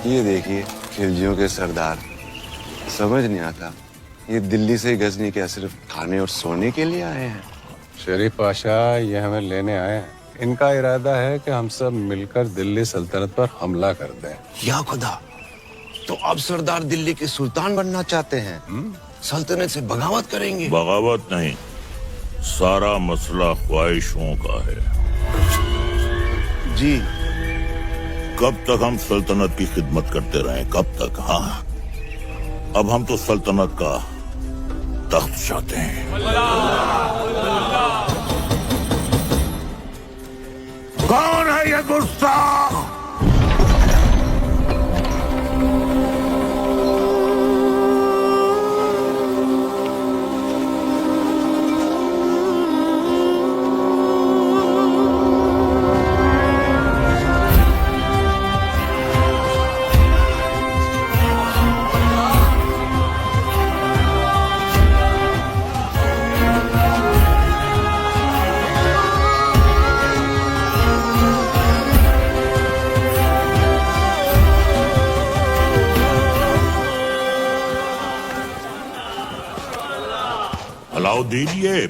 ये देखिए खिलजियों के सरदार। समझ नहीं आता ये दिल्ली से गजनी क्या सिर्फ खाने और सोने के लिए आए हैं? शरीफ पाशा ये हमें लेने आए हैं। इनका इरादा है कि हम सब मिलकर दिल्ली सल्तनत पर हमला कर दें। या खुदा, तो अब सरदार दिल्ली के सुल्तान बनना चाहते हैं? सल्तनत से बगावत करेंगे? बगावत नहीं, सारा मसला ख्वाहिशों का है। जी। कब तक हम सल्तनत की खिदमत करते रहें? कब तक? हाँ, अब हम तो सल्तनत का तख्त चाहते हैं। कौन है ये गुस्ताख? अलाउद्दीन, ये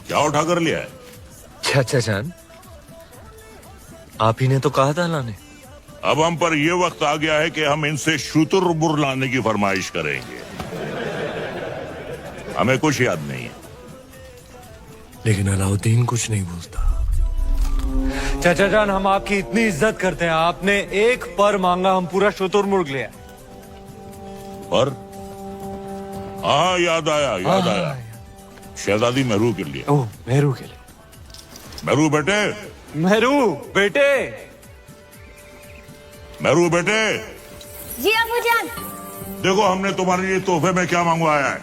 क्या उठा कर लिया है? चाचा जान, आप ही ने तो कहा था लाने। अब हम पर यह वक्त आ गया है कि हम इनसे शुतुरमुर्ग लाने की फरमाइश करेंगे। हमें कुछ याद नहीं है। लेकिन अलाउद्दीन कुछ नहीं बोलता। चाचा जान, हम आपकी इतनी इज्जत करते हैं, आपने एक पर मांगा, हम पूरा शुतुरमुर्ग लिया। पर हाँ, याद आया। शहजादी मेहरू के लिए। ओह, मेहरू के लिए। मेहरू बेटे। मेहरू बेटे। जी अबूजान। देखो हमने तुम्हारे लिए तोहफे में क्या मंगवाया है।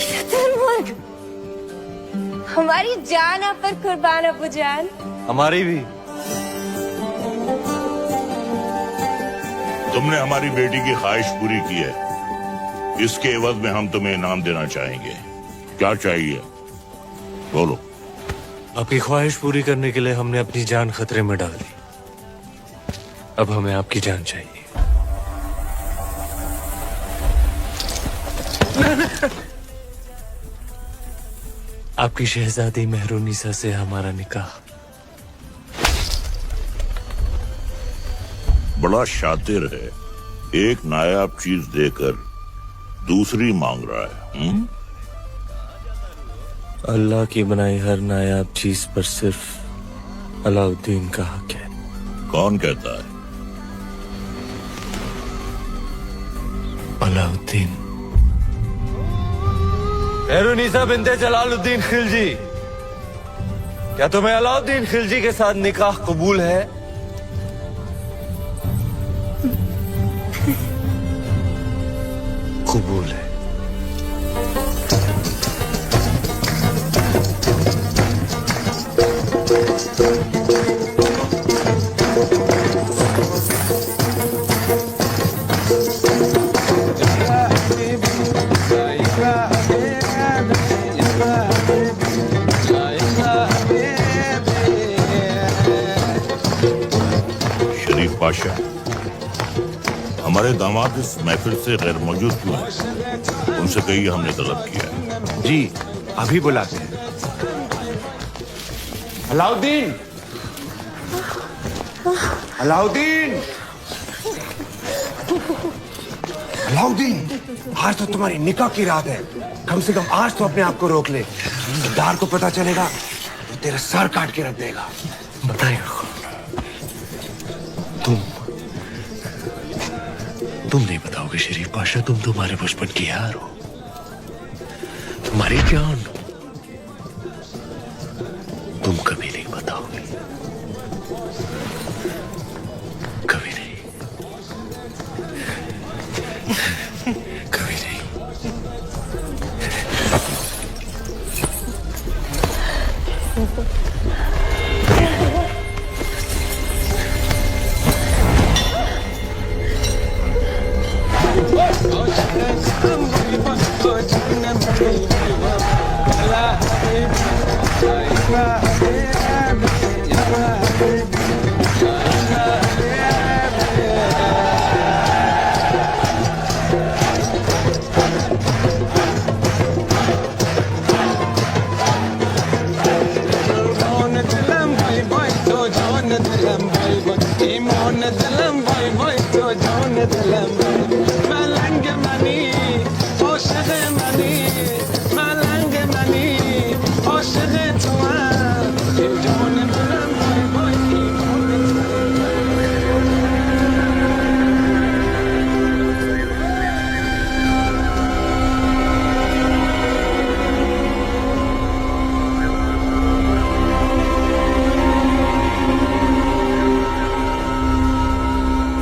शुतुरमुर्ग। हमारी जान आप पर कुर्बान अबूजान। हमारी भी। तुमने हमारी बेटी की ख्वाहिश पूरी की है, इसके एवज में हम तुम्हें इनाम देना चाहेंगे। क्या चाहिए बोलो। आपकी ख्वाहिश पूरी करने के लिए हमने अपनी जान खतरे में डाल दी। अब हमें आपकी जान चाहिए। आपकी शहजादी मेहरुनिसा से हमारा निकाह। बड़ा शातिर है, एक नायाब चीज देकर दूसरी मांग रहा है। अल्लाह की बनाई हर नायाब चीज पर सिर्फ अलाउद्दीन का हक है। कौन कहता है? अलाउद्दीन। मेहरुनिसा बिन्ते जलालुद्दीन खिलजी, क्या तुम्हें अलाउद्दीन खिलजी के साथ निकाह कबूल है? कबूल है। शरीफ पाशा, हमारे दामाद इस महफिल से गैर मौजूद क्यों है? उनसे कहिए हमने तलब किया है। जी, अभी बुलाते हैं। अलाउद्दीन, अलाउद्दीन, अलाउद्दीन, आज तो तुम्हारी निकाह की रात है। कम से कम आज तो अपने आप को रोक ले। सरदार को पता चलेगा तो तेरा सर काट के रख देगा। बताइए, तुम नहीं बताओगे शरीफ पाशा? तुम तुम्हारे बचपन की यार हो, तुम्हारी जान हो। तुम कभी नहीं बताओगे, कभी नहीं, कभी नहीं।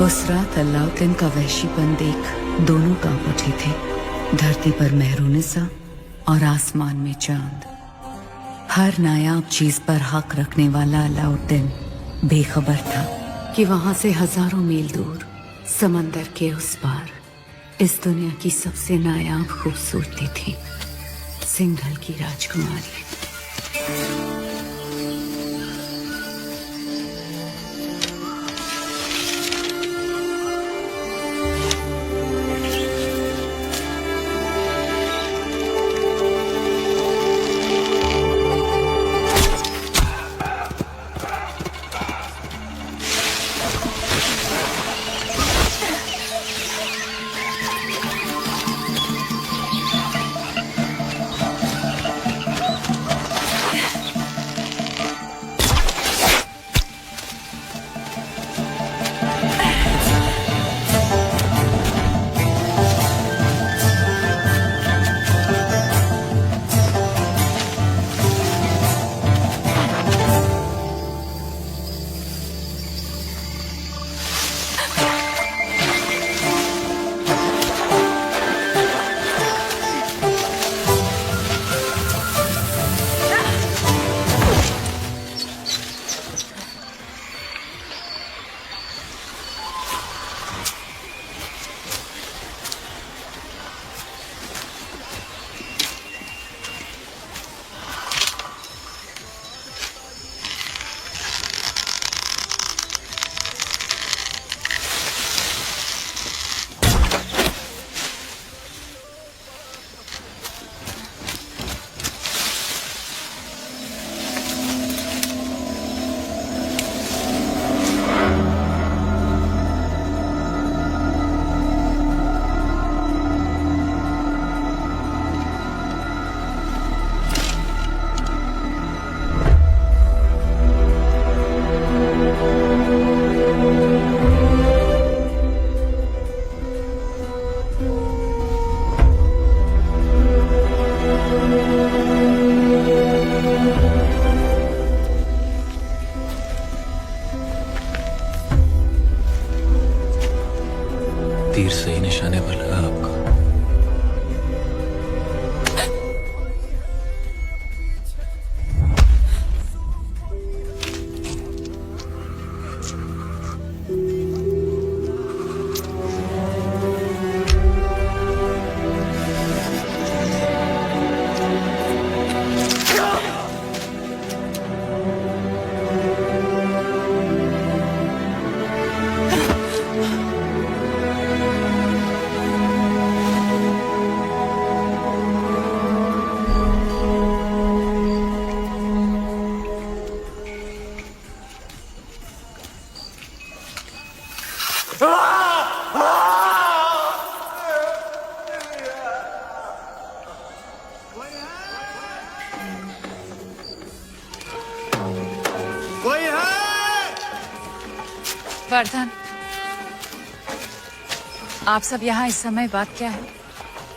उस रात अलाउद्दीन का वहशीपन देख दोनों कांप उठे थे। धरती पर मेहरुनिसा और आसमान में चांद। हर नायाब चीज पर हक रखने वाला अलाउद्दीन बेखबर था कि वहां से हजारों मील दूर समंदर के उस पार इस दुनिया की सबसे नायाब खूबसूरती थी सिंघल की राजकुमारी। तीर सही निशाने पर लगा आपका। वर्धन, आप सब यहाँ इस समय बात क्या है?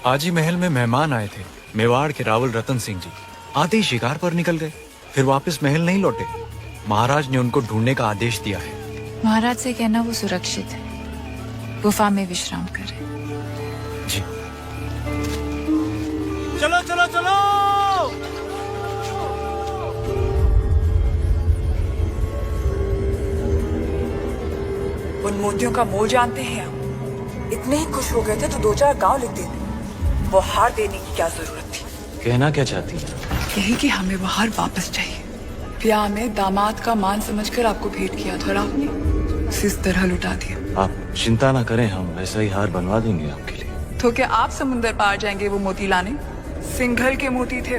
आज ही महल में मेहमान आए थे, मेवाड़ के रावल रतन सिंह जी। आते ही शिकार पर निकल गए, फिर वापस महल नहीं लौटे। महाराज ने उनको ढूंढने का आदेश दिया है। महाराज से कहना वो सुरक्षित है, गुफा में विश्राम करे। जी। चलो चलो चलो। उन मोतियों का मोल जानते हैं हम। इतने ही खुश हो गए थे तो 2-4 गांव लिख देते। वो हार देने की क्या जरूरत थी? कहना क्या चाहती है? यही कि हमें वो हार वापस चाहिए। ब्याह में दामाद का मान समझकर आपको भेंट किया था और आपने इस तरह लुटा दिया। आप चिंता ना करें, हम वैसा ही हार बनवा देंगे आपके लिए। तो क्या आप समुंदर पार जाएंगे वो मोती लाने? सिंघल के मोती थे।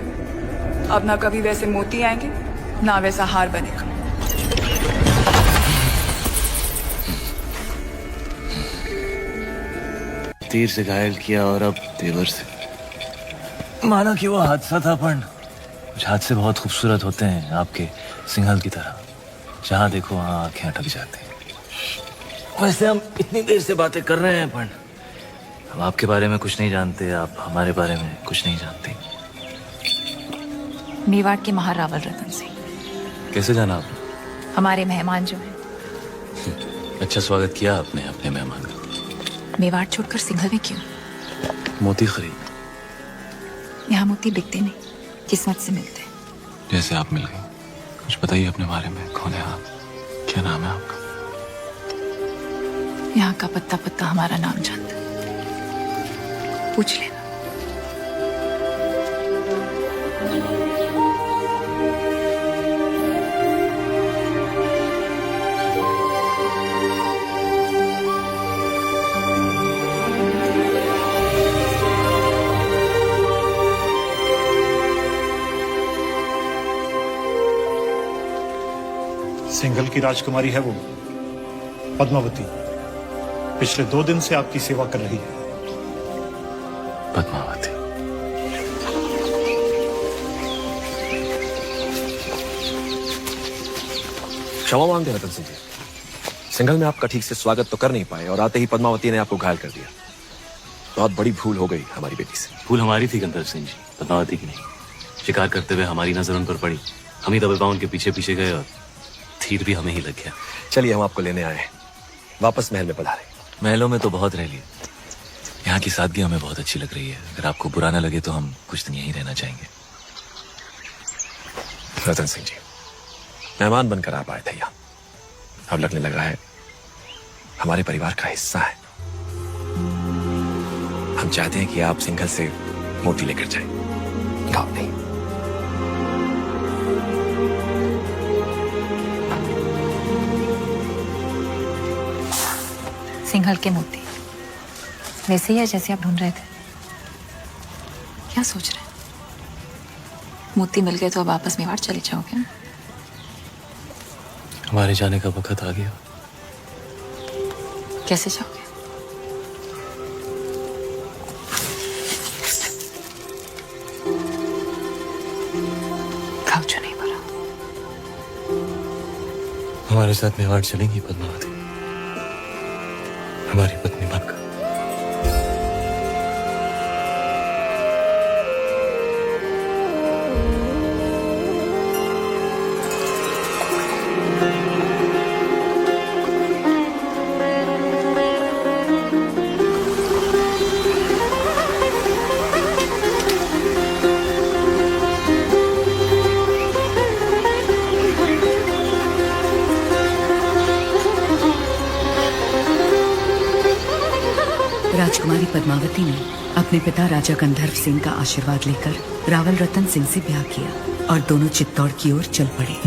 अब ना कभी वैसे मोती आएंगे ना वैसा हार बनेगा। तीर से घायल किया और अब तेवर से। माना कि वो हादसा था, पर कुछ हादसे बहुत खूबसूरत होते हैं, आपके सिंघल की तरह। जहां देखो वहां आंखें अटक जाती हैं। वैसे हम इतनी देर से बातें कर रहे हैं, पर हम आपके बारे में कुछ नहीं जानते, आप हमारे बारे में कुछ नहीं जानते। मेवाड़ के महारावल रतन सिंह कैसे जाना आपने? हमारे मेहमान जो हैं। अच्छा स्वागत किया आपने अपने मेहमान का। मेवाड़ छोड़कर सिंघल में क्यों? मोती खरीद। यहाँ मोती बिकते नहीं, किस्मत से मिलते हैं। जैसे आप मिल गई। कुछ बताइए अपने बारे में, कौन है आप, क्या नाम है आपका? यहाँ का पत्ता पत्ता हमारा नाम जानता है, पूछ लेना। सिंघल की राजकुमारी है वो, पद्मावती। पिछले 2 दिन से आपकी सेवा कर रही है। पद्मावती। क्षमा मांगते हैं रतन सिंह जी, सिंघल में आपका ठीक से स्वागत तो कर नहीं पाए और आते ही पद्मावती ने आपको घायल कर दिया। बहुत बड़ी भूल हो गई हमारी बेटी से। भूल हमारी थी गंधर्व सिंह जी, पद्मावती की नहीं। शिकार करते हुए हमारी नजर उन पर पड़ी, हम ही दबे पांव उनके पीछे पीछे गए और तीर भी हमें ही लग गया। चलिए हम आपको लेने आए हैं, वापस महल में पधारे। महलों में तो बहुत रह लिए, यहाँ की सादगी हमें बहुत अच्छी लग रही है। अगर आपको बुरा ना लगे तो हम कुछ दिन यहीं रहना चाहेंगे। रतन सिंह जी, मेहमान बनकर आप आए थे यहाँ, अब लगने लगा है हमारे परिवार का हिस्सा है। हम चाहते हैं कि आप सिंघल से मोती लेकर जाएं, गाँव नहीं। सिंघल के मोती वैसे ही है जैसे आप ढूंढ रहे थे? क्या सोच रहे हैं? मोती मिल गए तो अब वापस मेवाड़ चले जाओगे? हमारे जाने का वक्त आ गया। कैसे जाओगे? खाओ जो नहीं बोला। हमारे साथ मेवाड़ चलेंगी पद्मावती, हमारी पत्नी बनकर। राजकुमारी पद्मावती ने अपने पिता राजा गंधर्व सिंह का आशीर्वाद लेकर रावल रतन सिंह से ब्याह किया और दोनों चित्तौड़ की ओर चल पड़े।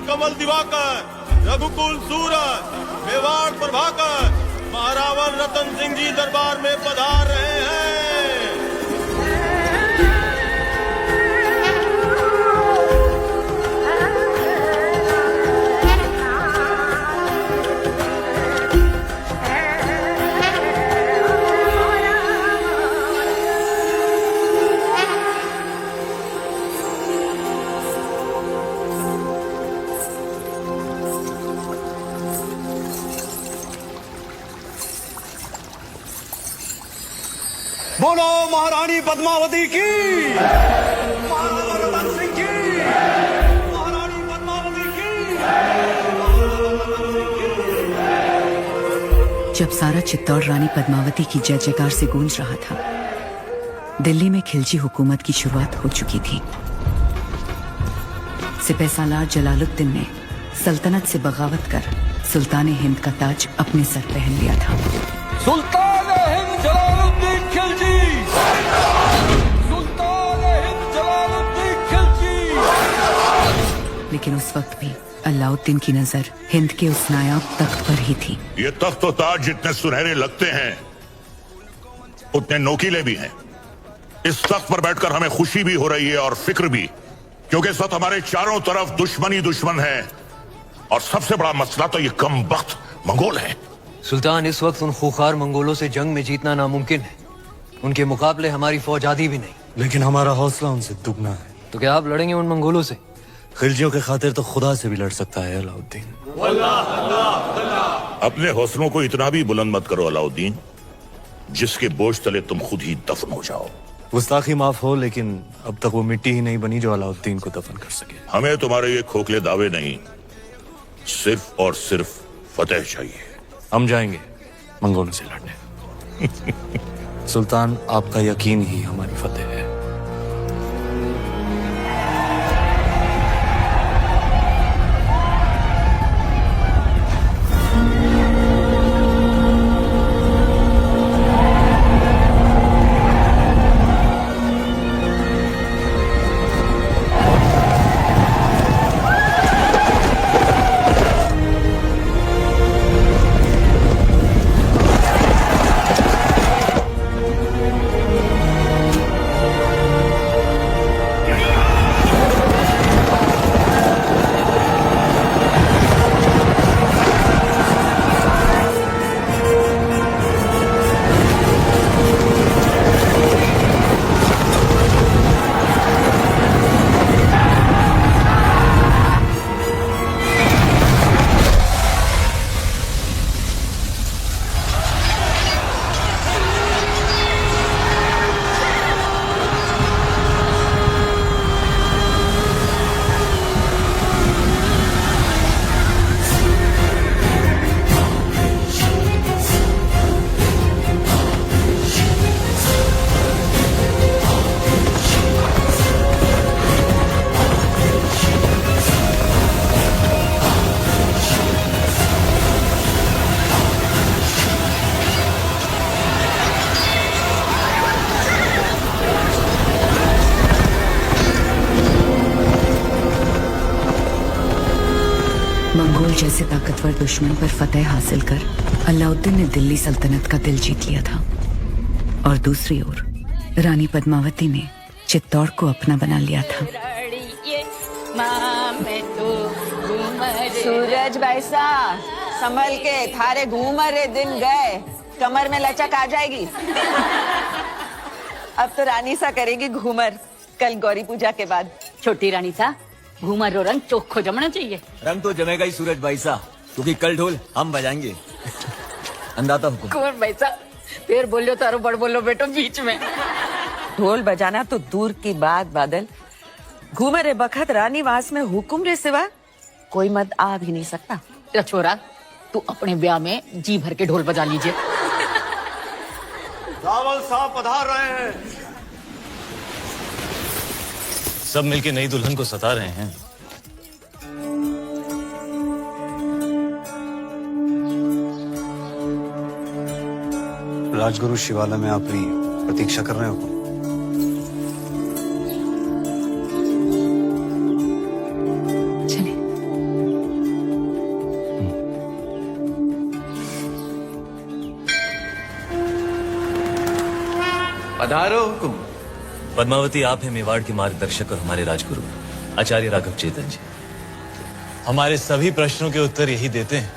कमल दिवाकर, रघुकुल सूरज, मेवाड़ प्रभाकर महारावल रतन सिंह जी दरबार में पधार रहे हैं। बोलो महारानी पद्मावती की, महाराजा रतन सिंह की, महारानी पद्मावती की। जब सारा चित्तौड़ रानी पद्मावती की जय जयकार से गूंज रहा था, दिल्ली में खिलजी हुकूमत की शुरुआत हो चुकी थी। सिपहसालार जलालुद्दीन ने सल्तनत से बगावत कर सुल्तान हिंद का ताज अपने सर पहन लिया था। सुल्तान हिंद जलालुद्दीन खिलजी, सुल्तान हिंद जलालुद्दीन खिलजी। लेकिन उस वक्त भी अलाउद्दीन की नजर हिंद के उस नायाब तख्त पर ही थी। ये तख्त और ताज जितने सुनहरे लगते हैं उतने नोकीले भी हैं। इस तख्त पर बैठकर हमें खुशी भी हो रही है और फिक्र भी, क्योंकि इस वक्त हमारे चारों तरफ दुश्मन ही दुश्मन है और सबसे बड़ा मसला तो ये कमबख्त मंगोल है। सुल्तान, इस वक्त उन खूंखार मंगोलों से जंग में जीतना नामुमकिन है। उनके मुकाबले हमारी फौज आधी भी नहीं। लेकिन हमारा हौसला उनसे दुगना है। तो क्या आप लड़ेंगे उन मंगोलों से? खिलजियों के खातिर तो खुदा से भी लड़ सकता है अलाउद्दीन। अपने हौसलों को इतना भी बुलंद मत करो अलाउद्दीन, जिसके बोझ तले तुम खुद ही दफन हो जाओ। गुस्ताखी माफ हो, लेकिन अब तक वो मिट्टी ही नहीं बनी जो अलाउद्दीन को दफन कर सके। हमें तुम्हारे ये खोखले दावे नहीं, सिर्फ और सिर्फ फतेह चाहिए। हम जाएंगे मंगोलों से लड़ने। सुल्तान, आपका यकीन ही हमारी फतेह है। मंगोल जैसे ताकतवर दुश्मन पर फतेह हासिल कर अलाउद्दीन ने दिल्ली सल्तनत का दिल जीत लिया था और दूसरी ओर रानी पद्मावती ने चित्तौड़ को अपना बना लिया था। सूरज बैसा संभल के, थारे घूमरे दिन गए, कमर में लचक आ जाएगी। अब तो रानी सा करेगी घूमर, कल गौरी पूजा के बाद। छोटी रानी सा घूमर रो रंग चोखो जमना चाहिए। रंग तो जमेगा ही सूरज भाई सा, क्योंकि कल ढोल हम बजाएंगे। अंदाता हुकुम। कुंवर भाई सा फिर बोलो तारो बड़ बोलो बेटो बीच में। ढोल बजाना तो दूर की बात बादल, घूमरे बखत रानी वास में हुकुम रे सिवा कोई मत आ भी नहीं सकता। छोरा, तू अपने ब्याह में जी भर के ढोल बजा लीजिए। रावल साहब पधार रहे हैं। सब मिलके नई दुल्हन को सता रहे हैं। राजगुरु शिवाला में आपकी प्रतीक्षा कर रहे हो। पधारो हुकुम। पद्मावती, आप हैं मेवाड़ के मार्गदर्शक और हमारे राजगुरु आचार्य राघव चेतन जी। हमारे सभी प्रश्नों के उत्तर यही देते हैं।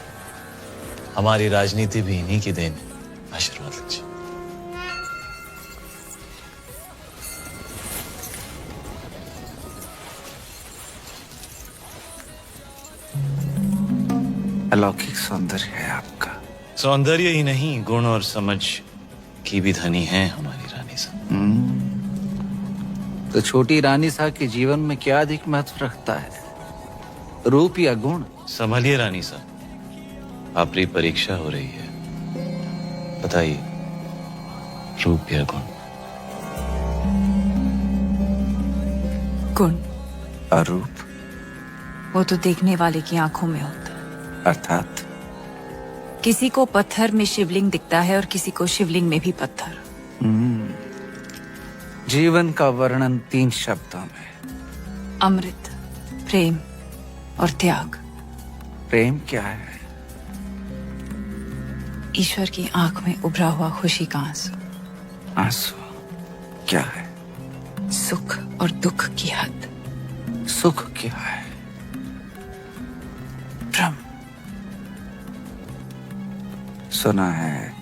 हमारी राजनीति भी इन्हीं की देन है। आशीर्वाद लीजिए। अलौकिक सौंदर्य है आपका। सौंदर्य ही नहीं, गुण और समझ की भी धनी है हमारी रानी साहब। तो छोटी रानी साहब के जीवन में क्या अधिक महत्व रखता है, रूप या गुण? संभलिए रानी साहब, आपकी परीक्षा हो रही है। बताइए, रूप या गुण? गुण। और रूप? वो तो देखने वाले की आंखों में होता है। अर्थात किसी को पत्थर में शिवलिंग दिखता है और किसी को शिवलिंग में भी पत्थर। जीवन का वर्णन 3 शब्दों में। अमृत, प्रेम और त्याग। प्रेम क्या है? ईश्वर की आंख में उभरा हुआ खुशी का आंसू। आंसू क्या है? सुख और दुख की हद। सुख क्या है? ब्रह्म। सुना है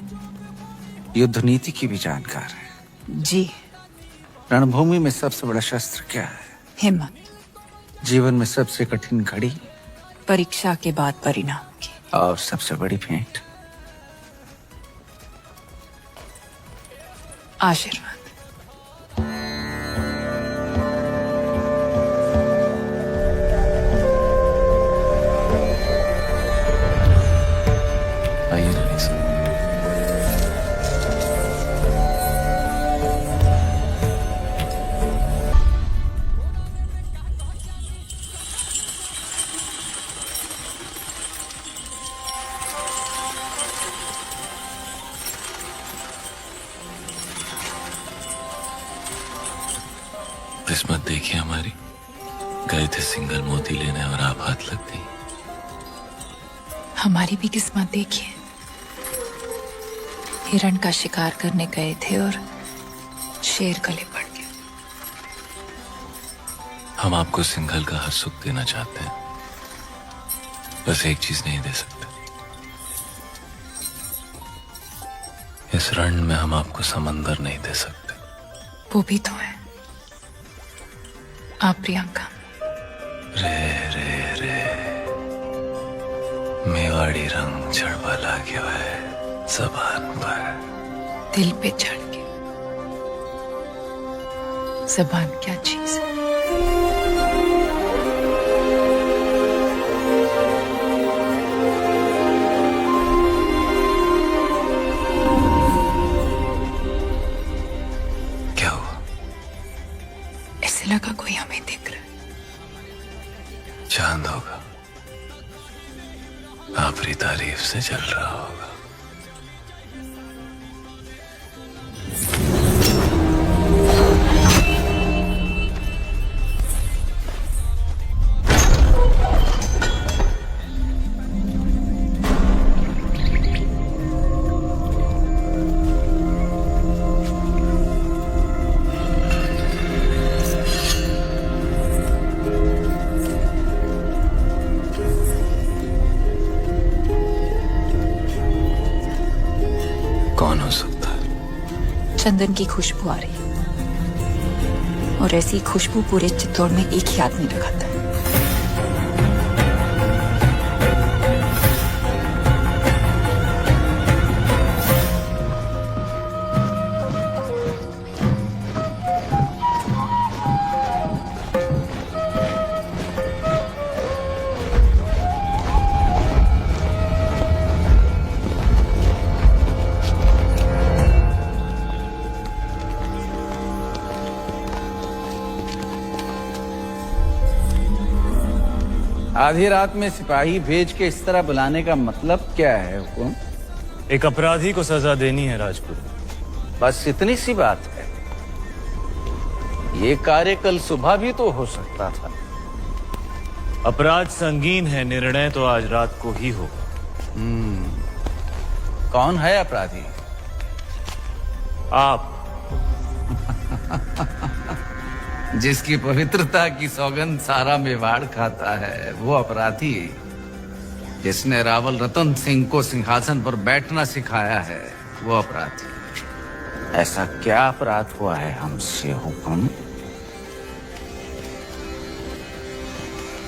युद्ध नीति की भी जानकार है। जी। रणभूमि में सबसे बड़ा शस्त्र क्या है? हिम्मत। जीवन में सबसे कठिन घड़ी? परीक्षा के बाद परिणाम की। और सबसे बड़ी भेंट? आशीर्वाद। आइए रानी साहब। किस्मत देखिए हमारी, गए थे सिंगल मोती लेने और आप हाथ लग गई। हमारी भी किस्मत देखिए, हिरण का शिकार करने गए थे और शेर गले पड़ गया। हम आपको सिंघल का हर सुख देना चाहते हैं, बस एक चीज नहीं दे सकते। इस रण में हम आपको समंदर नहीं दे सकते। वो भी तो है आप प्रियंका। रे रे रे मेवाड़ी रंग चढ़वा लागे है जबान पर, दिल पे चढ़ के। जबान क्या चीज है? क्या हुआ? ऐसे लगा कोई हमें देख रहा है। चांद होगा, आपकी तारीफ से जल रहा होगा। कौन हो सकता है? चंदन की खुशबू आ रही है और ऐसी खुशबू पूरे चित्तौड़ में एक ही आदमी लगाता है। आधी रात में सिपाही भेज के इस तरह बुलाने का मतलब क्या है हुकुम? एक अपराधी को सजा देनी है राजपुत। बस इतनी सी बात है। ये कार्य कल सुबह भी तो हो सकता था। अपराध संगीन है, निर्णय तो आज रात को ही होगा। कौन है अपराधी? आप। जिसकी पवित्रता की सौगंध सारा मेवाड़ खाता है वो अपराधी। जिसने रावल रतन सिंह को सिंहासन पर बैठना सिखाया है वो अपराधी। ऐसा क्या अपराध हुआ है हमसे हुकुम?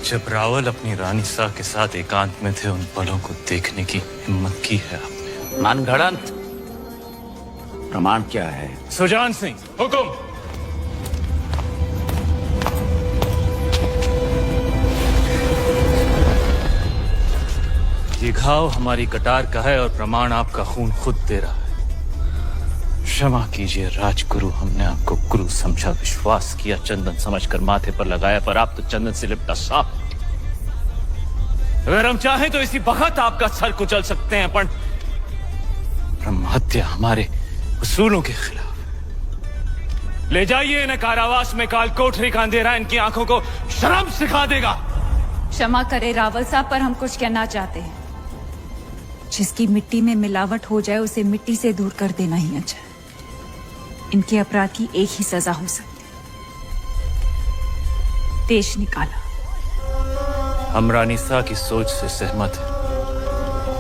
जब रावल अपनी रानी सा के साथ एकांत में थे, उन पलों को देखने की हिम्मत की है आपने। मनगढ़ंत। प्रमाण क्या है? सुजान सिंह, हुकुम। ये घाव हमारी कटार का है और प्रमाण आपका खून खुद दे रहा है। क्षमा कीजिए राजगुरु, हमने आपको गुरु समझा, विश्वास किया, चंदन समझकर माथे पर लगाया, पर आप तो चंदन से लिपटा सांप। अगर हम चाहें तो इसी वक्त आपका सर कुचल सकते हैं, पर ब्रह्म हत्या हमारे उसूलों के खिलाफ। ले जाइए इन्हें कारावास में, काल कोठरी का अंधेरा इनकी आंखों को शर्म सिखा देगा। क्षमा करे रावल साहब, पर हम कुछ कहना चाहते हैं। जिसकी मिट्टी में मिलावट हो जाए उसे मिट्टी से दूर कर देना ही अच्छा है। इनके अपराध की एक ही सजा हो सकती है, देश निकाला। हम रानी शाह की सोच से सहमत हैं।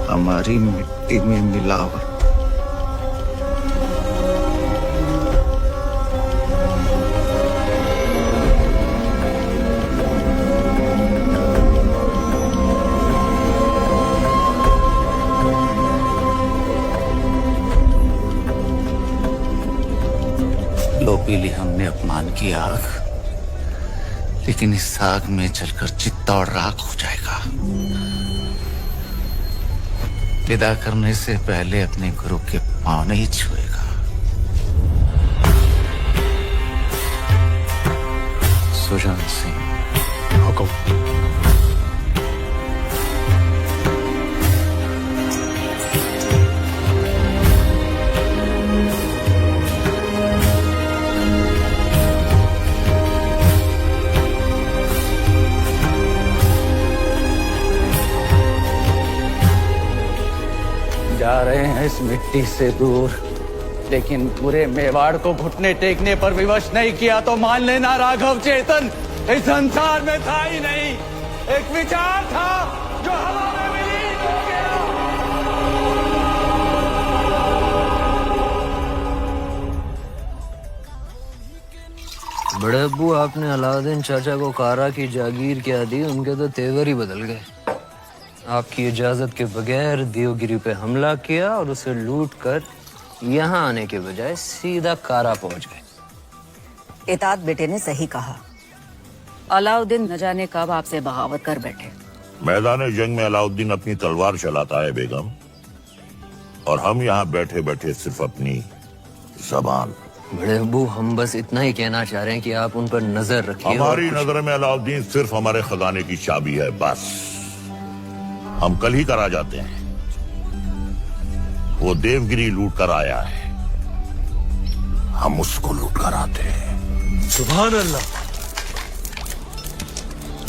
हमारी मिट्टी में मिलावट। लो पी ली हमने अपमान की आग, लेकिन इस आग में जलकर चित्ता और राख हो जाएगा। विदा करने से पहले अपने गुरु के पांव नहीं छुएगा। सुजान सिंह, हुक्म। जा रहे हैं इस मिट्टी से दूर, लेकिन पूरे मेवाड़ को घुटने टेकने पर विवश नहीं किया तो मान लेना राघव चेतन इस संसार में था ही नहीं। एक विचार था जो हवा में विलीन हो गया। बड़े अब्बू, आपने अलाउद्दीन चाचा को कारा की जागीर क्या दी, उनके तो तेवर ही बदल गए। आपकी इजाजत के बगैर देवगिरी पे हमला किया और उसे लूट कर यहाँ आने के बजाय सीधा कारा पहुंच गए। इतात बेटे ने सही कहा। अलाउद्दीन न जाने कब आपसे बगावत कर बैठे। मैदान जंग में अलाउद्दीन अपनी तलवार चलाता है बेगम, और हम यहाँ बैठे बैठे सिर्फ अपनी जबान। बड़े अब्बू, हम बस इतना ही कहना चाह रहे हैं कि आप उन पर नजर रखिए। हमारी नजर में अलाउद्दीन सिर्फ हमारे खजाने की चाबी है, बस। हम कल ही करा जाते हैं। वो देवगिरी लूट कर आया है, हम उसको लूट कर आते हैं। सुभान अल्लाह,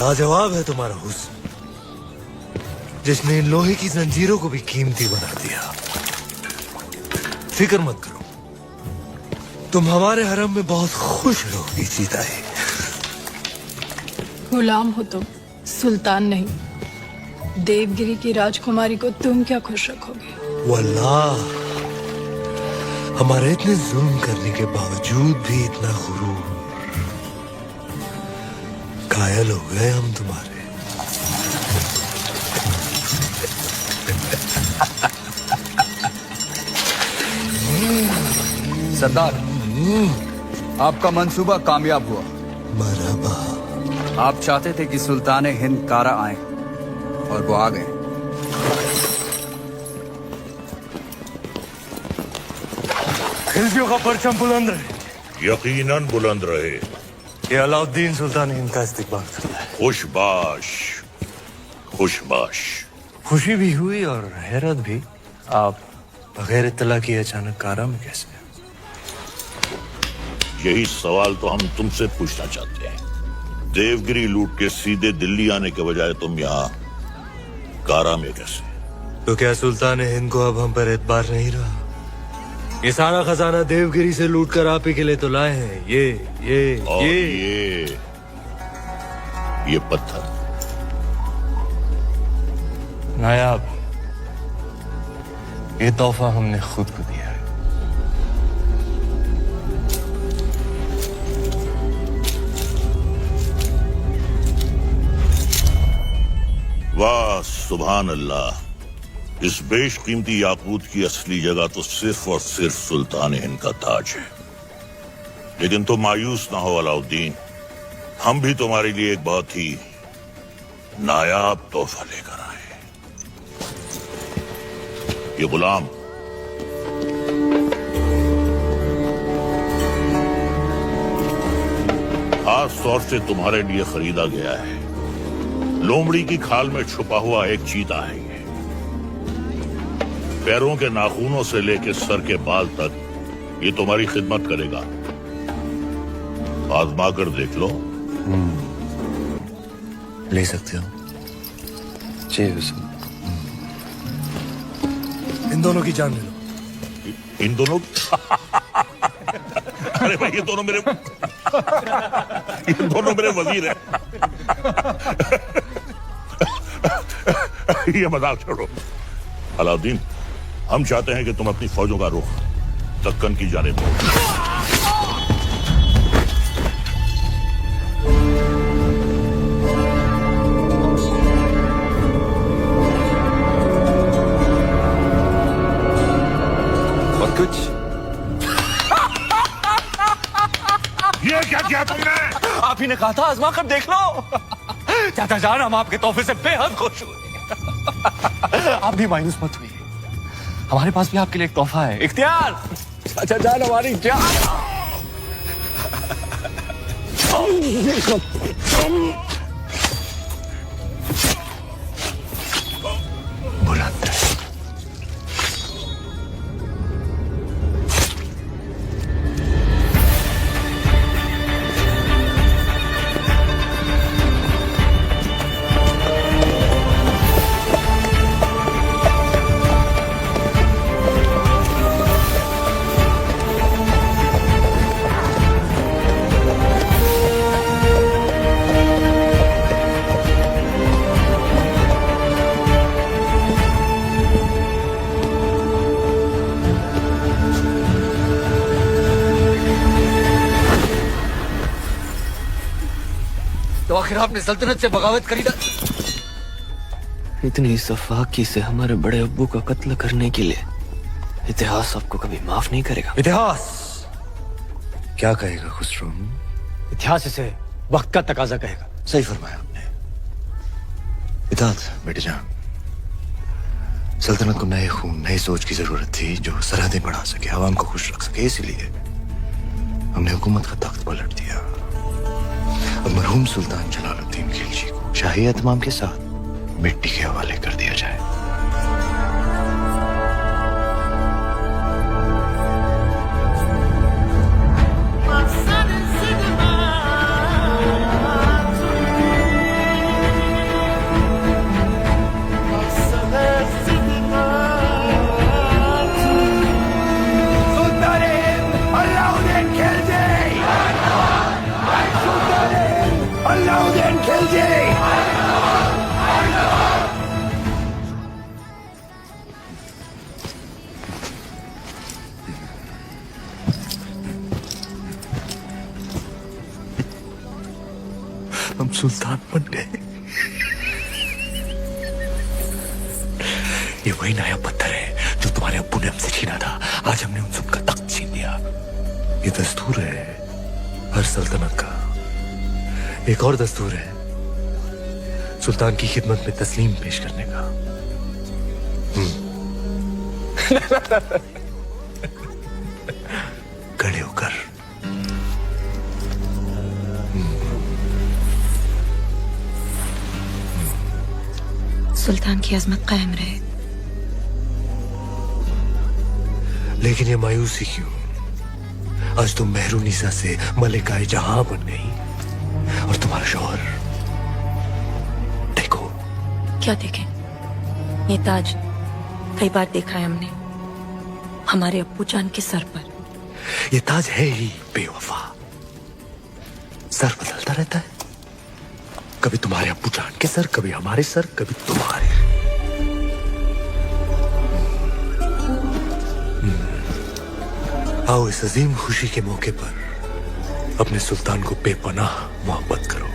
लाजवाब है तुम्हारा हुस्न, जिसने इन लोहे की जंजीरों को भी कीमती बना दिया। फिक्र मत करो, तुम हमारे हरम में बहुत खुश रहोगी सीताए। गुलाम हो तुम, सुल्तान नहीं। देवगिरी की राजकुमारी को तुम क्या खुश रखोगे? वल्लाह, हमारे इतने जुल्म करने के बावजूद भी इतना गुरूर। कायल हो गए हम तुम्हारे। सरदार, आपका मंसूबा कामयाब हुआ। मरहबा। आप चाहते थे कि सुल्तान हिंद कारा आए, और वो आ गए। खिलजियों का परचम बुलंद रहे। यकीनन बुलंद रहे। ये अलाउद्दीन सुल्तान हिंद का इस्तिकबाल करता है। खुशबाश, खुशबाश। खुशी भी हुई और हैरत भी। आप बगैर इत्तला किए अचानक कारा में कैसे? यही सवाल तो हम तुमसे पूछना चाहते हैं। देवगिरी लूट के सीधे दिल्ली आने के बजाय तुम यहाँ कारा में कैसे? तो क्या सुल्तान हिंद को अब हम पर एतबार नहीं रहा? ये सारा खजाना देवगिरी से लूट कर आप ही के लिए तो लाए हैं। ये पत्थर। नायाब, ये तोहफा हमने खुद को दिया है। वाह सुभान अल्लाह, इस बेशकीमती याकूत की असली जगह तो सिर्फ और सिर्फ सुल्तान हिंद का ताज है। लेकिन तुम मायूस ना हो अलाउद्दीन, हम भी तुम्हारे लिए एक बहुत ही नायाब तोहफा लेकर आए। ये गुलाम खास तौर से तुम्हारे लिए खरीदा गया है। लोमड़ी की खाल में छुपा हुआ एक चीता है ये। पैरों के नाखूनों से लेकर सर के बाल तक ये तुम्हारी खिदमत करेगा। आजमा कर देख लो। ले सकते हो जी हुजूर। इन दोनों की जान ले लो। इन दोनों अरे भाई ये दोनों मेरे वजीर हैं। ये मजाक छोड़ो। अलाउद्दीन, हम चाहते हैं कि तुम अपनी फौजों का रुख दक्कन की जानिब मोड़ो। और कुछ ये क्या किया तुमने? आप ही ने कहा था आजमा कर देख लो। चाचा जान, हम आपके तोहफे से बेहद खुश हुए। आप भी मायूस मत हुई, हमारे पास भी आपके लिए एक तोहफा है। इख्तियार, चाचा जान हमारी जान। बुलंद है। तो आखिर आपने सल्तनत से बगावत करी था। इतनी सफाकी से हमारे बड़े अब्बू का कत्ल करने के लिए इतिहास आपको कभी माफ नहीं करेगा। इतिहास क्या कहेगा खुसरो? इतिहास इसे वक्त का तकाजा कहेगा। सही फरमाया आपने। इताअत बेटे जान, सल्तनत को नए खून, नई सोच की जरूरत थी जो सरहदें बढ़ा सके, आवाम को खुश रख सके। इसलिए हमने हुकूमत का तख्त पलट दिया और मरहूम सुल्तान जलालुद्दीन खिलजी को शाही एहतमाम के साथ मिट्टी के हवाले कर दिया जाए। हम सुल्तान बन गए। ये वही नया पत्थर है जो तुम्हारे अब्बू ने हमसे छीना था। आज हमने उनसे उनका तख्त छीन लिया। ये दस्तूर है हर सल्तनत का। एक और दस्तूर है सुल्तान की खिदमत में तस्लीम पेश करने का। खड़े होकर सुल्तान की अजमत कायम रहे। लेकिन ये मायूसी क्यों? आज तुम मेहरुनिसा से मलिकाए जहां बन गई और तुम्हारा शौहर। देखो। क्या देखें? ये ताज कई बार देखा है हमने हमारे अब्बू जान के सर पर। ये ताज है ही बेवफा। सर बदलता रहता है, कभी तुम्हारे अब्बू जान के सर, कभी हमारे सर, कभी तुम्हारे। आओ इस अजीम खुशी के मौके पर अपने सुल्तान को बेपनाह मोहब्बत करो।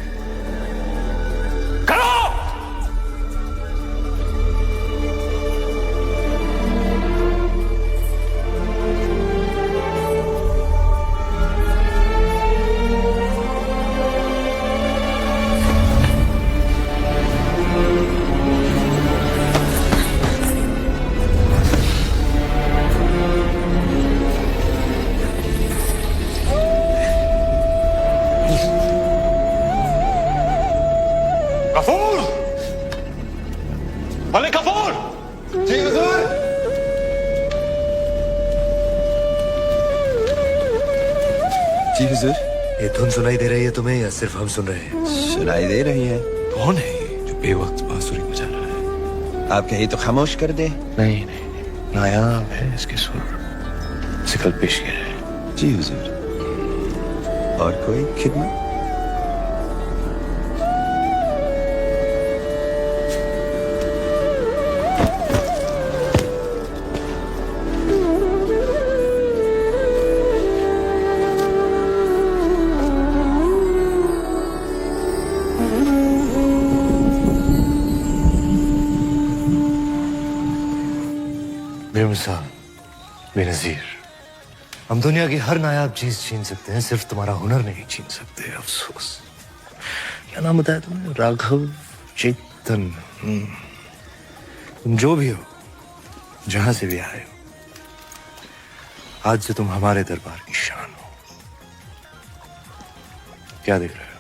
जी हुजूर। ये धुन सुनाई दे रही है तुम्हें या सिर्फ हम सुन रहे हैं? सुनाई दे रही है। कौन है ये जो बेवक्त बांसुरी बजा रहा है? आप कहीं तो खामोश कर दे। नहीं नहीं, नायाब है इसके सुर। सिकल पेश किया है। जी हुजूर। और कोई खिदमत? बेमिसाल, बेनज़ीर, हम दुनिया की हर नायाब चीज छीन सकते हैं, सिर्फ तुम्हारा हुनर नहीं छीन सकते। अफसोस। क्या नाम बताया तुमने? राघव चेतन। तुम जो भी हो, जहां से भी आए हो, आज से तुम हमारे दरबार की शान हो। क्या देख रहे हो?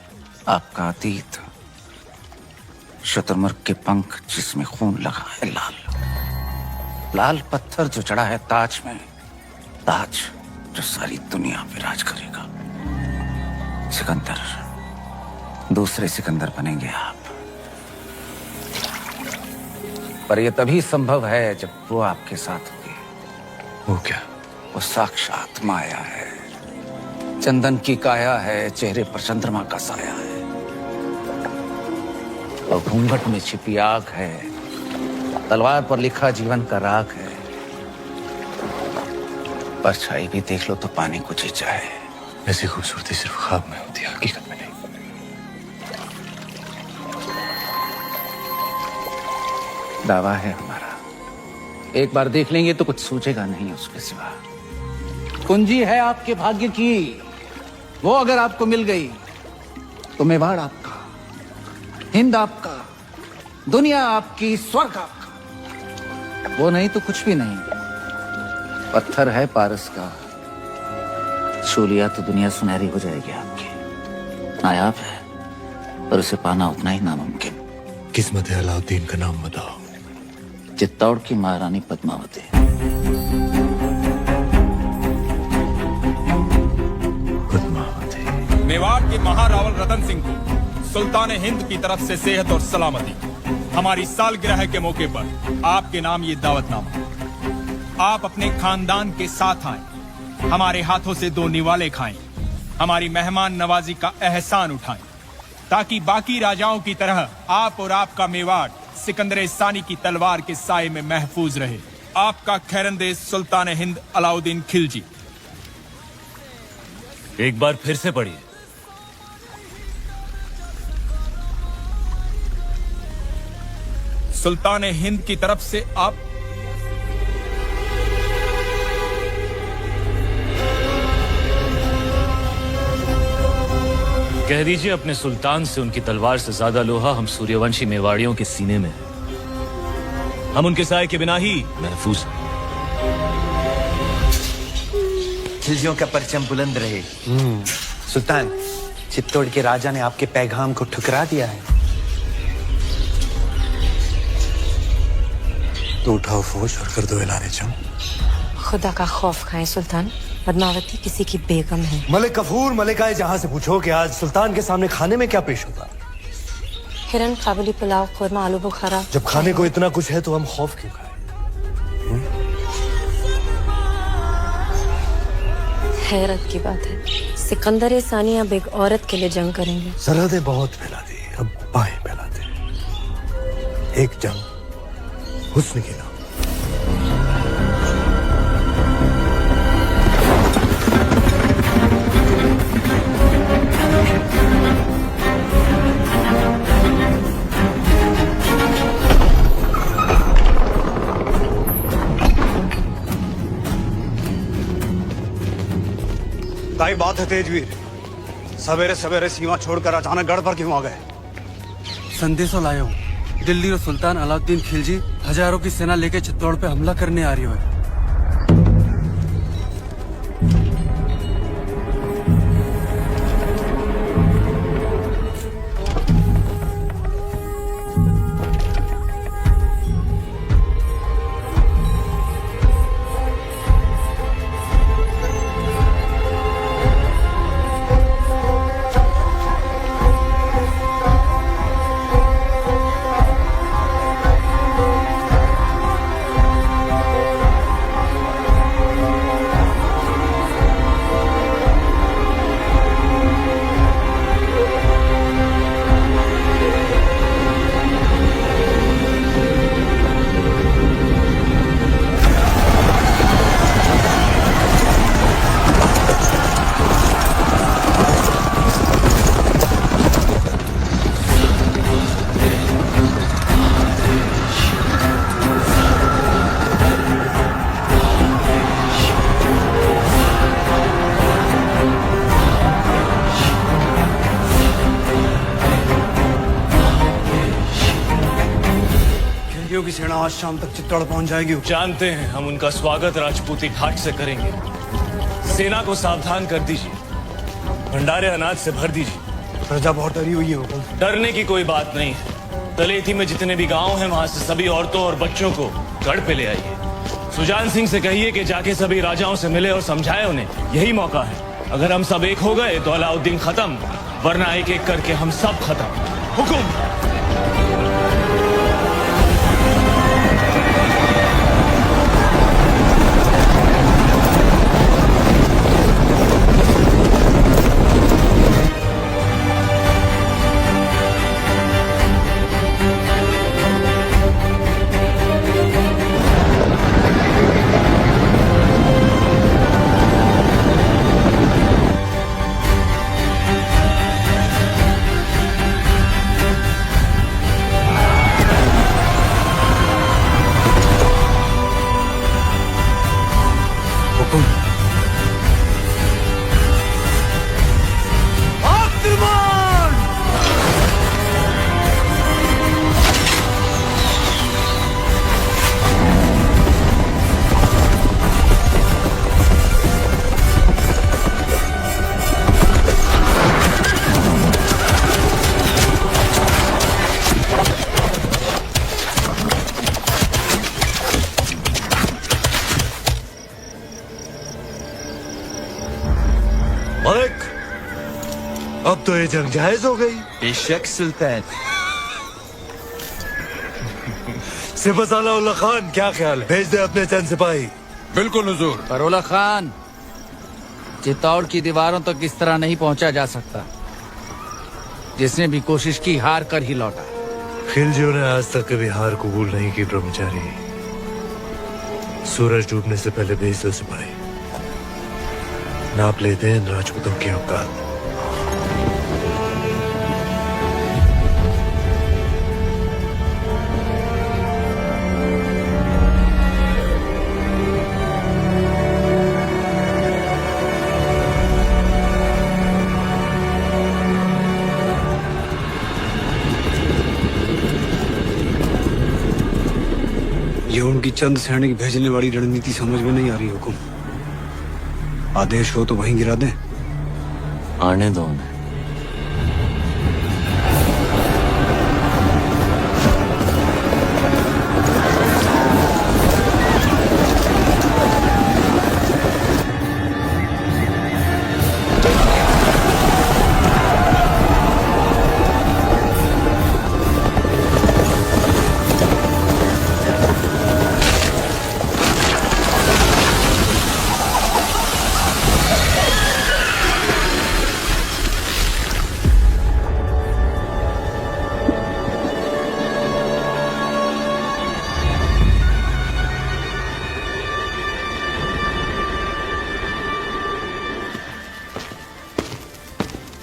आपका अतीत, शुतुरमुर्ग के पंख जिसमें खून लगा है, लाल लाल पत्थर जो चढ़ा है ताज में, ताज जो सारी दुनिया पे राज करेगा। सिकंदर, दूसरे सिकंदर बनेंगे आप। पर यह तभी संभव है जब वो आपके साथ होगी। वो क्या? वो साक्षात माया है, चंदन की काया है, चेहरे पर चंद्रमा का साया है, और घूंघट में छिपी आग है, तलवार पर लिखा जीवन का राग है। परछाई भी देख लो तो पानी को जीचा है। ऐसी खूबसूरती सिर्फ ख्वाब में होती है, हकीकत में नहीं। दावा है हमारा, एक बार देख लेंगे तो कुछ सूझेगा नहीं उसके सिवा। कुंजी है आपके भाग्य की, वो अगर आपको मिल गई तो मेवाड़ आपका, हिंद आपका, दुनिया आपकी, स्वर्ग आपका। वो नहीं तो कुछ भी नहीं। पत्थर है पारस का, छू लिया तो दुनिया सुनहरी हो जाएगी आपकी। नायाब है पर उसे पाना उतना ही नामुमकिन। किस्मत है अलाउद्दीन का नाम बताओ। चित्तौड़ की महारानी पद्मावती। मेवाड़ के महारावल रतन सिंह को सुल्तान हिंद की तरफ से सेहत और सलामती। हमारी सालगिरह के मौके पर आपके नाम ये दावतनामा। आप अपने खानदान के साथ आए, हमारे हाथों से 2 निवाले खाएं, हमारी मेहमान नवाजी का एहसान उठाएं, ताकि बाकी राजाओं की तरह आप और आपका मेवाड़ सिकंदर सानी की तलवार के साए में महफूज रहे। आपका खैरंदेज सुल्तान हिंद अलाउद्दीन खिलजी। एक बार फिर से पढ़िए। सुल्तान हिंद की तरफ से आप कह दीजिए अपने सुल्तान से उनकी तलवार से ज्यादा लोहा हम सूर्यवंशी मेवाड़ियों के सीने में है। हम उनके साए के बिना ही महफूज हैं। खिलजियों का परचम बुलंद रहे। सुल्तान, चित्तौड़ के राजा ने आपके पैगाम को ठुकरा दिया है। तो उठाओ फौज और कर दो ऐलान जंग। खुदा का खौफ खाएं सुल्तान, पद्मावती किसी की बेगम है। मलिक कफूर, मलिकाए जहां से पूछो कि आज सुल्तान के सामने खाने में क्या पेश होगा। हिरन, काबुली पुलाव, खुरमा, आलू बुखारा। जब खाने को इतना कुछ है तो हम खौफ क्यों खाएं? हैरत की बात है, सिकंदर सानी अब एक औरत के लिए जंग करेंगे। सरहदें बहुत फैला दी, अब बाहें फैलाते। एक जंग हुस्न की नाम। ताई बात है तेजवीर, सवेरे सवेरे सीमा छोड़कर अचानक गढ़ पर क्यों आ गए? संदेशो लाया हूँ। दिल्ली और सुल्तान अलाउद्दीन खिलजी हजारों की सेना लेकर चित्तौड़ पे हमला करने आ रही है। सेना आज शाम तक चित्तौड़ पहुंच जाएगी। जानते हैं, हम उनका स्वागत राजपूती घाट से करेंगे। सेना को सावधान कर दीजिए, भंडारे अनाज से भर दीजिए। प्रजा बहुत डरी हुई है हुकुम। डरने की कोई बात नहीं है। तलेठी में जितने भी गांव हैं, वहां से सभी औरतों और बच्चों को गढ़ पे ले आइए। सुजान सिंह से कहिए कि जाके सभी राजाओं से मिले और समझाए उन्हें, यही मौका है। अगर हम सब एक हो गए तो अलाउद्दीन खत्म, वरना एक एक करके हम सब खत्म। हुकुम। मलिक, अब तो ये जंग जायज हो गई। बेशक सुल्तान। सिपहसालाउल्लाह खान, क्या ख्याल है? भेज दे अपने चंद सिपाही। बिल्कुल हुजूर। परोला खान, चित्तौड़ की दीवारों तक इस तरह नहीं पहुंचा जा सकता। जिसने भी कोशिश की हार कर ही लौटा। खिलजियों ने आज तक कभी हार कबूल नहीं की ब्रह्मचारी। सूरज डूबने से पहले भेज दो सिपाही। नाप लेते हैं राजपूतों की औकात। ये उनकी चंद सैनिक भेजने वाली रणनीति समझ में नहीं आ रही हुकुम। आदेश हो तो वहीं गिरा दें। आने दो उन्हें।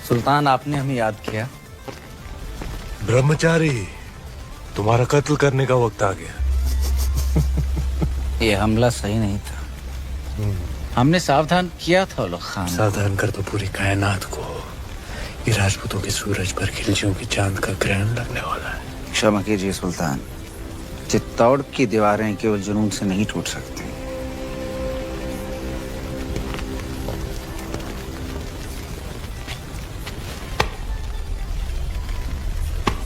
सुल्तान, आपने हमें याद किया। ब्रह्मचारी, तुम्हारा कत्ल करने का वक्त आ गया। ये हमला सही नहीं था। हमने सावधान किया था उलग खान। सावधान कर दो पूरी कायनात को। ये राजपूतों के सूरज पर खिलजियों की चांद का ग्रहण लगने वाला है। क्षमा कीजिए सुल्तान, चित्तौड़ की दीवारें केवल जुनून से नहीं टूट सकती।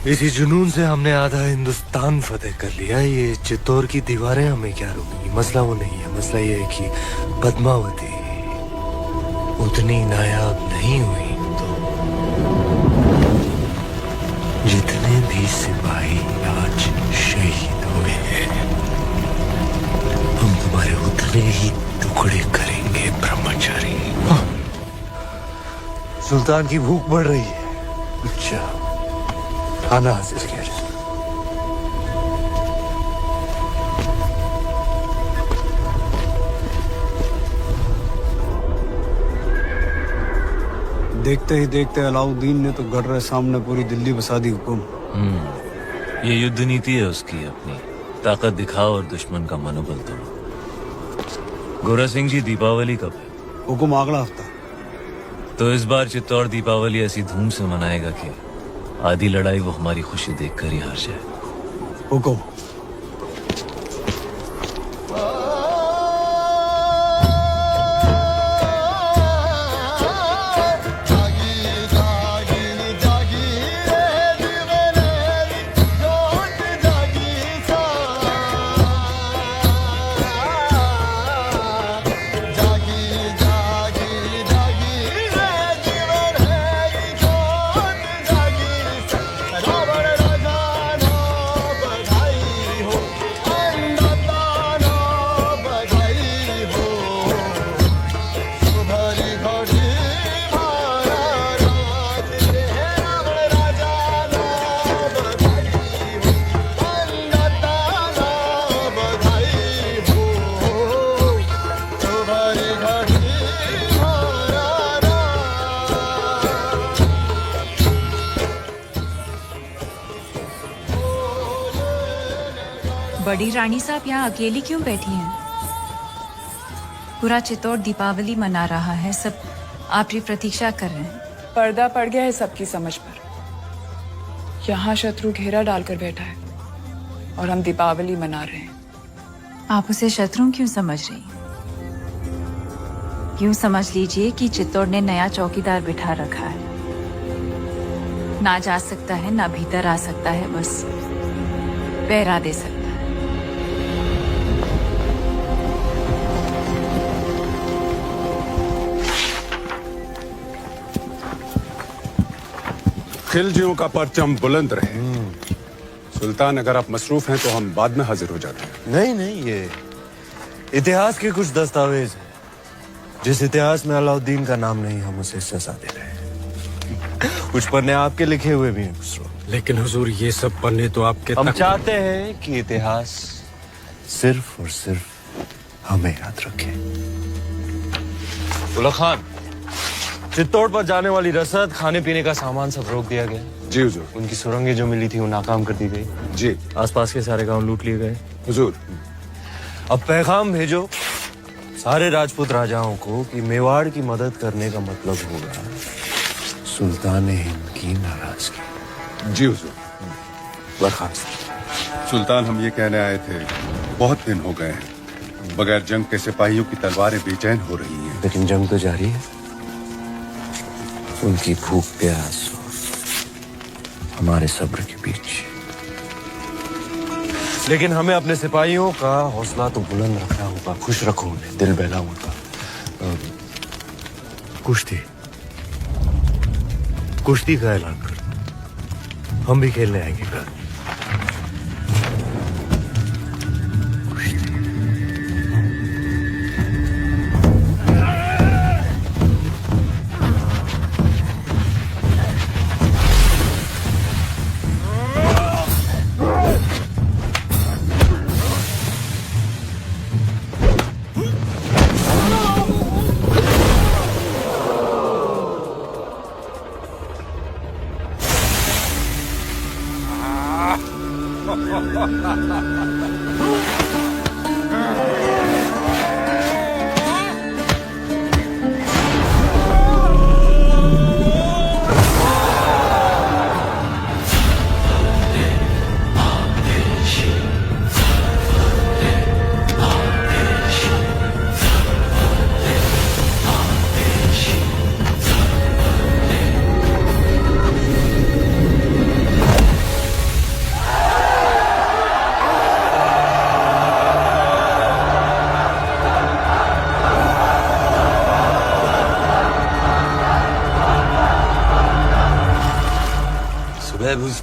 इसी जुनून से हमने आधा हिंदुस्तान फतेह कर लिया। ये चित्तौड़ की दीवारें हमें क्या रोकेंगी? मसला वो नहीं है। मसला ये है कि पद्मावती उतनी नायाब नहीं हुई तो जितने भी सिपाही आज शहीद हुए हैं, हम तुम्हारे उतने ही टुकड़े करेंगे ब्रह्मचारी। सुल्तान की भूख बढ़ रही है। अच्छा, खाना हाजिर किया जाए। देखते ही देखते अलाउद्दीन ने तो गढ़ सामने पूरी दिल्ली बसा दी हुकुम। ये युद्ध नीति है उसकी अपनी। ताकत दिखाओ और दुश्मन का मनोबल तोड़ो। गोरा सिंह जी, दीपावली कब है? हुकुम अगला हफ्ता। तो इस बार चित्तौड़ दीपावली ऐसी धूम से मनाएगा कि आधी लड़ाई वो हमारी खुशी देखकर ही हार जाए। हुकुम। बड़ी रानी साहब यहाँ अकेली क्यों बैठी हैं? पूरा चित्तौड़ दीपावली मना रहा है, सब आपकी प्रतीक्षा कर रहे हैं। पर्दा पड़ गया है सबकी समझ पर। यहाँ शत्रु घेरा डालकर बैठा है और हम दीपावली मना रहे हैं। आप उसे शत्रु क्यों समझ रही? यूं समझ लीजिए कि चित्तौड़ ने नया चौकीदार बिठा रखा है। ना जा सकता है, ना भीतर आ सकता है, बस पहरा दे सकता है। खिलजियों का परचम बुलंद रहे। सुल्तान, अगर आप मसरूफ हैं तो हम बाद में हाजिर हो जाते हैं। नहीं नहीं, ये इतिहास के कुछ दस्तावेज हैं। जिस इतिहास में अलाउद्दीन का नाम नहीं, हम उसे सजा दे रहे हैं। कुछ पन्ने आपके लिखे हुए भी हैं खुसरो। लेकिन हुजूर, ये सब पन्ने तो आपके हम चाहते हैं कि इतिहास सिर्फ और सिर्फ हमें याद रखे। उला खान, चित्तौड़ पर जाने वाली रसद, खाने पीने का सामान सब रोक दिया गया। जी हुजूर। उनकी सुरंगें जो मिली थी वो नाकाम कर दी गई। जी। आसपास के सारे गांव लूट लिए गए। हुजूर। अब पैगाम भेजो सारे राजपूत राजाओं को कि मेवाड़ की मदद करने का मतलब होगा सुल्तान हिंद की नाराजगी। जी हुजूर। बरखान सुल्तान, हम ये कहने आए थे, बहुत दिन हो गए हैं बगैर जंग के सिपाहियों की तलवारें बेचैन हो रही हैं। लेकिन जंग तो जारी है। उनकी भूख प्यास हमारे सब्र के बीच। लेकिन हमें अपने सिपाहियों का हौसला तो बुलंद रखना होगा। खुश रखो उन्हें, दिल बहलाओ उनका। कुश्ती का ऐलान कर दो, हम भी खेलने आएंगे कल।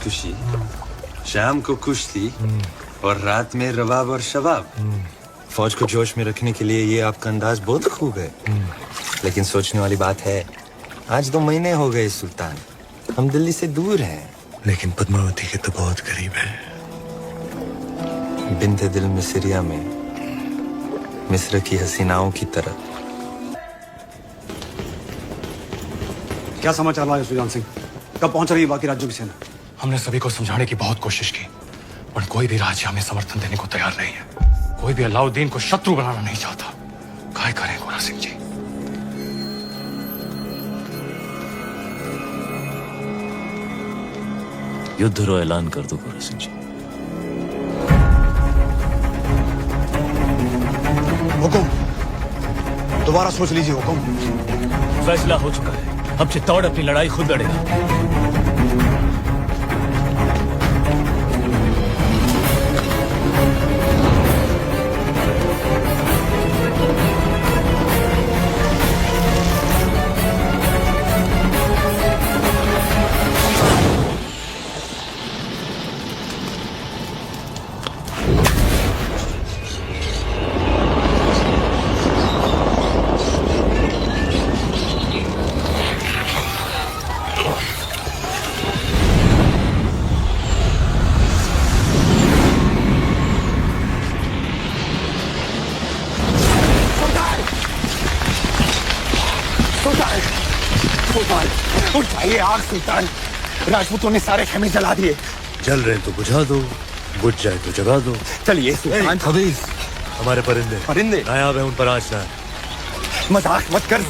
खुशी, शाम को कुश्ती और रात में रवाब और शबाब। फौज को जोश में रखने के लिए ये आपका अंदाज बहुत खूब है। लेकिन सोचने वाली बात है, आज 2 महीने हो गए सुल्तान, हम दिल्ली से दूर हैं। लेकिन पद्मावती के तो बहुत करीब है। बिन्ते दिल मिस्रिया में मिस्र की हसीनाओं की तरह। क्या समाचार लाए सुजान सिंह? कब पहुंच रही है बाकी राज्यों की सेना? हमने सभी को समझाने की बहुत कोशिश की, पर कोई भी राज्य हमें समर्थन देने को तैयार नहीं है। कोई भी अलाउद्दीन को शत्रु बनाना नहीं चाहता। क्या करें गोरा सिंह जी? युद्ध रो ऐलान कर दो गोरा सिंह जी। हुकुम, दोबारा सोच लीजिए हुकुम। फैसला हो चुका है, अब चित्तौड़ अपनी लड़ाई खुद लड़ेगा। उठाइए आग सुल्तान, राजपूतों ने सारे खेमे जला दिए। जल रहे तो बुझा दो, बुझ जाए तो जगा दो। चलिए सुल्तान। खबीस, हमारे परिंदे परिंदे नायाब है, उन पर आज ना। मजाक मत कर।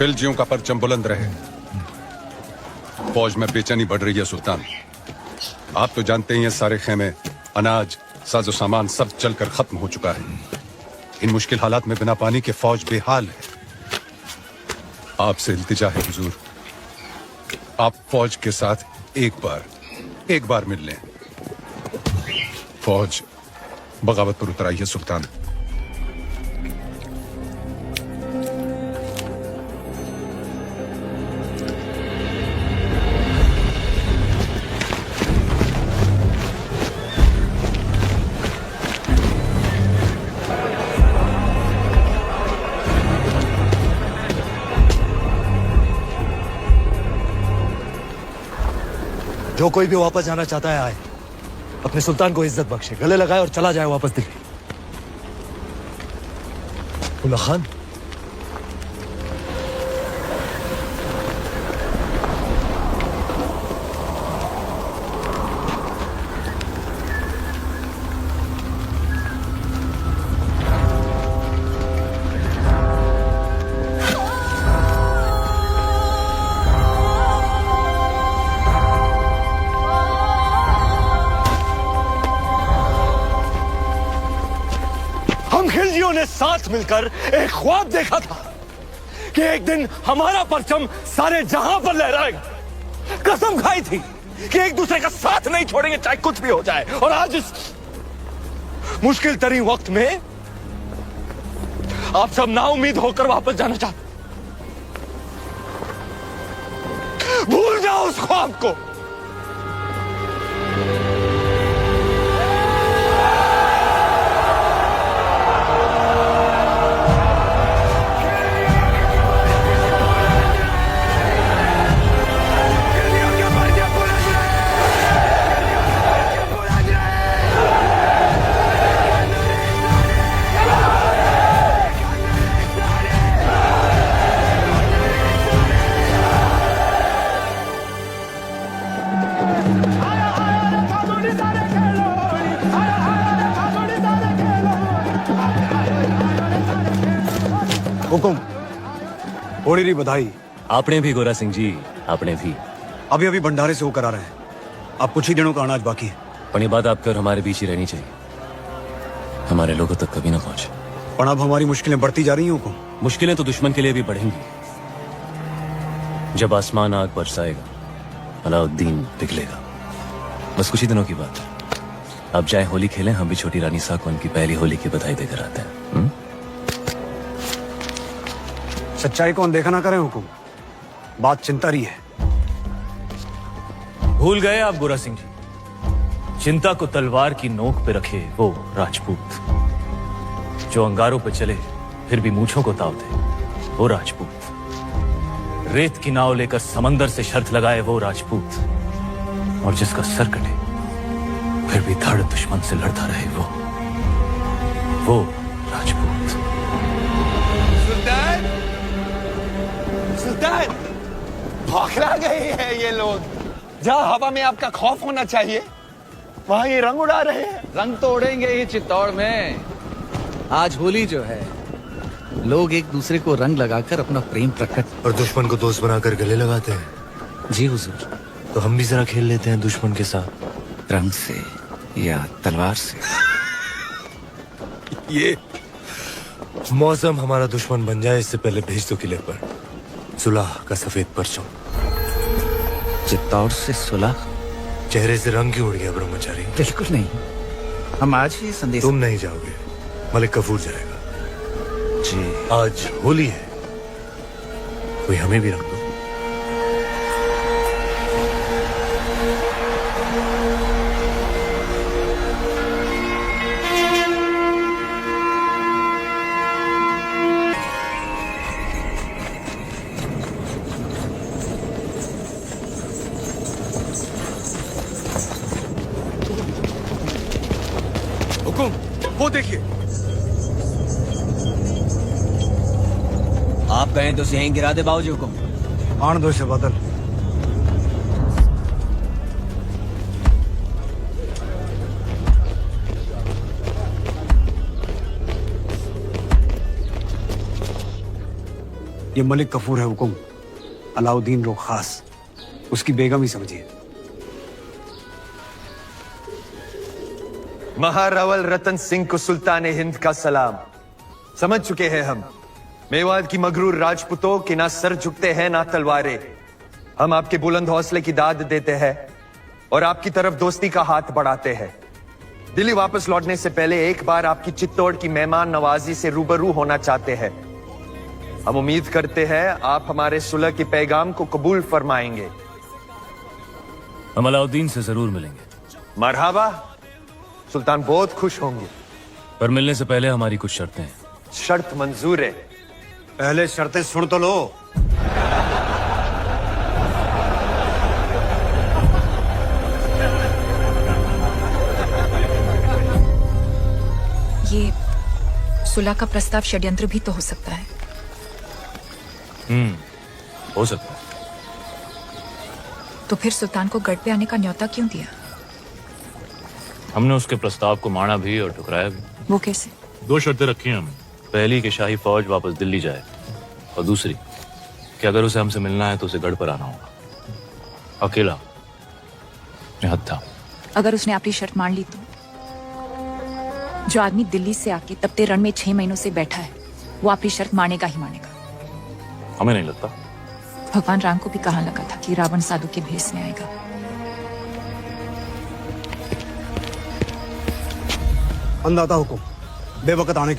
खिलजियों का परचम बुलंद रहे। फौज में बेचैनी बढ़ रही है सुल्तान। आप तो जानते ही हैं सारे खेमे, अनाज, साजो सामान सब जलकर खत्म हो चुका है। इन मुश्किल हालात में बिना पानी के फौज बेहाल है। आपसे इल्तिजा है हुजूर, आप फौज के साथ एक बार मिल लें। फौज बगावत पर उतर आई है सुल्तान। जो कोई भी वापस जाना चाहता है आए, अपने सुल्तान को इज्जत बख्शे, गले लगाए और चला जाए वापस दिल्ली। उल्ला खान, खिलजियों ने साथ मिलकर एक ख्वाब देखा था कि एक दिन हमारा परचम सारे जहां पर लहराएगा। कसम खाई थी कि एक दूसरे का साथ नहीं छोड़ेंगे चाहे कुछ भी हो जाए। और आज इस मुश्किल तरीन वक्त में आप सब नाउम्मीद होकर वापस जाना चाहते। भूल जाओ उस ख्वाब को। हुकुम, होड़ी री बधाई। आपने भी गोरा सिंह जी, आपने भी। अभी अभी भंडारे से होकर आ रहे हैं। अब कुछ ही दिनों का अनाज बाकी है। पर ये बात आपकर हमारे बीच ही रहनी चाहिए, हमारे लोगों तक कभी ना पहुंचे। पर अब हमारी मुश्किलें बढ़ती जा रही हैं हुकुम। मुश्किलें तो दुश्मन के लिए भी बढ़ेंगी। जब आसमान आग बरसाएगा, अलाउद्दीन पिघलेगा। बस कुछ ही दिनों की बात है। अब जाए होली खेलें, हम भी छोटी रानी साहब को उनकी पहली होली की बधाई देकर आते हैं। सच्चाई को अनदेखा ना करें हुकुम, बात चिंता रही है। भूल गए आप गोरा सिंह जी, चिंता को तलवार की नोक पे रखे वो राजपूत जो अंगारों पे चले फिर भी मूंछों को ताव दे, वो राजपूत रेत की नाव लेकर समंदर से शर्त लगाए, वो राजपूत और जिसका सर कटे फिर भी धड़ दुश्मन से लड़ता रहे, वो राजपूत। सुल्तान, सुल्तान, भाखड़ा गए हैं ये लोग। जहाँ हवा में आपका खौफ होना चाहिए वहाँ ये रंग उड़ा रहे हैं। रंग तो उड़ेंगे ही चित्तौड़ में। आज होली जो है, लोग एक दूसरे को रंग लगाकर अपना प्रेम प्रकट और दुश्मन को दोस्त बनाकर गले लगाते हैं। जी हुजूर। तो हम भी जरा खेल लेते हैं दुश्मन के साथ, रंग से या तलवार से। ये मौसम हमारा दुश्मन बन जाए इससे पहले भेज दो किले पर सुलह का सफेद परचम। चित्तौड़ से सुलह? चेहरे से रंग क्यों उड़ गया ब्रह्मचारी? बिल्कुल नहीं, हम आज ही संदेश। तुम नहीं जाओगे, मलिक कफूर जाएगा। जी। आज होली है, कोई हमें भी रख दो। हुकुम, वो देखिए। आप कहें तो यहीं गिरा दे बाबूजी हुकुम। आन दो इसे बादल। ये मलिक कफूर है हुकुम, अलाउद्दीन रो खास, उसकी बेगम ही समझिए। महारावल रतन सिंह को सुल्तान हिंद का सलाम। समझ चुके हैं हम मेवात की मगरूर राजपूतों के ना सर झुकते हैं ना तलवारें। हम आपके बुलंद हौसले की दाद देते हैं और आपकी तरफ दोस्ती का हाथ बढ़ाते हैं। दिल्ली वापस लौटने से पहले एक बार आपकी चित्तौड़ की मेहमान नवाजी से रूबरू होना चाहते हैं। हम उम्मीद करते हैं आप हमारे सुलह के पैगाम को कबूल फरमाएंगे। हम अलाउद्दीन से जरूर मिलेंगे। मरहबा, सुल्तान बहुत खुश होंगे। पर मिलने से पहले हमारी कुछ शर्तें हैं। शर्त मंजूर है। पहले शर्तें सुन तो लो। ये सुलह का प्रस्ताव षड्यंत्र भी तो हो सकता है। हो सकता है। तो फिर सुल्तान को गढ़ पे आने का न्योता क्यों दिया? हमने उसके प्रस्ताव को माना भी और ठुकराया भी। वो कैसे? 2 शर्तें रखी हैं हमने। पहली कि शाही फौज वापस दिल्ली जाए, और दूसरी कि अगर उसे हमसे मिलना है तो उसे गढ़ पर आना होगा, अकेला, निहत्था। अगर उसने अपनी शर्त मान ली तो? जो आदमी दिल्ली से आके तपते रण में 6 महीनों से बैठा है, वो अपनी शर्त मानेगा ही मानेगा। हमें नहीं लगता। भगवान राम को भी कहाँ लगा था कि रावण साधु के भेष में आएगा। अंदाता हुकुम, बेवकत आने के लिए